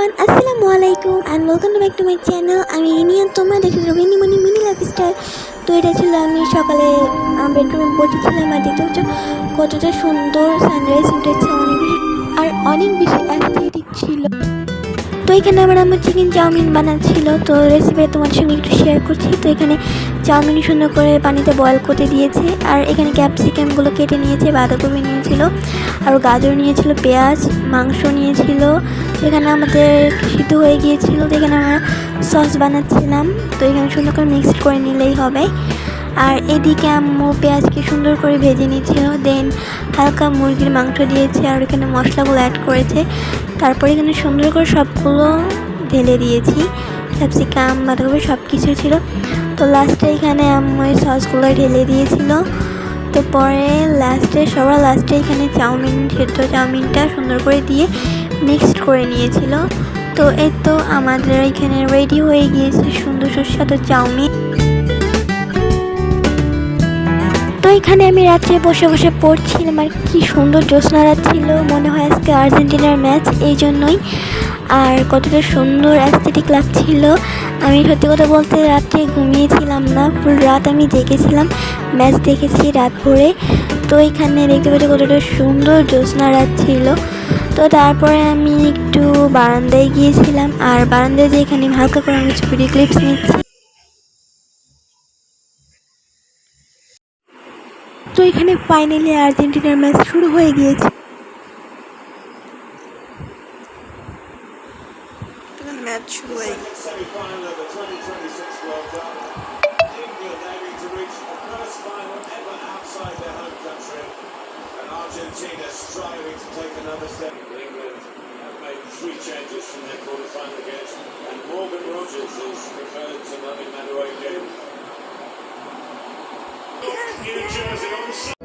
Everyone, আসসালামু আলাইকুম and welcome back to my channel. আমি রিনিয়া, তোমরা দেখেছো রিনিমনি মিনি লাইফস্টাইল। তো এটা ছিল আমি সকালে বেডরুমে বসেছিলাম আর দেখতে পাচ্ছ কতটা সুন্দর সানরাইজ উঠেছে, অনেক বেশি অ্যাস্থেটিক ছিল। তো এখানে আমার চিকেন চাউমিন বানাচ্ছিল, তো রেসিপি তোমাদের সঙ্গে একটু শেয়ার করছি। তো এখানে চাউমিন সুন্দর করে পানিতে বয়েল করতে দিয়েছে, আর এখানে ক্যাপসিকামগুলো কেটে নিয়েছে, বাঁধাকপি নিয়েছিল, আর গাজর নিয়েছিল, পেঁয়াজ, মাংস নিয়েছিল। তো এখানে আমাদের সিদ্ধ হয়ে গিয়েছিল। তো এখানে আমরা সস বানাচ্ছিলাম, তো এখানে সুন্দর করে মিক্সড করে নিলেই হবে। আর এদিকে আম্মু পেঁয়াজকে সুন্দর করে ভেজে নিচ্ছিল, দেন হালকা মুরগির মাংস দিয়েছে আর এখানে মশলাগুলো অ্যাড করেছে। তারপরে এখানে সুন্দর করে সবগুলো ঢেলে দিয়েছি, ক্যাপসিকাম, বাঁধাকপি সব কিছু ছিল। তো লাস্টে এখানে আম্মু এই সসগুলো ঢেলে দিয়েছিল। তো পরে সবার লাস্টে এখানে সেদ্ধ চাউমিনটা সুন্দর করে দিয়ে মিক্সড করে নিয়েছিল। তো এই তো আমাদের এখানে রেডি হয়ে গিয়েছে সুন্দর সুস্বাদু চাউমিন। তো এখানে আমি রাত্রে বসে বসে পড়ছিলাম, আর কি সুন্দর জ্যোৎস্না রাত ছিল, মনে হয় আজকে আর্জেন্টিনার ম্যাচ, এই জন্যই। আর কতটা সুন্দর অ্যাস্থেটিক লাগছিল। আমি সত্যি কথা বলতে রাত্রে ঘুমিয়েছিলাম না, ফুল রাত আমি জেগেছিলাম, ম্যাচ দেখেছি রাত ভরে। তো এখানে দেখতে পাচ্ছি কতটা সুন্দর জ্যোৎস্না রাত ছিল। তো তারপরে আমি একটু বারান্দায় গিয়েছিলাম, আর বারান্দায় যে এখানে হালকা করে আমি ভিডিও ক্লিপস নিচ্ছি। তো এখানে ফাইনালি আর্জেন্টিনার ম্যাচ শুরু হয়ে গিয়েছে। ম্যাচ শুরু হয়ে গেছে। Argentina striving to take another step. England have made 3 changes from their quarter-final games, and Morgan Rogers is referred to not in that away game. New Jersey on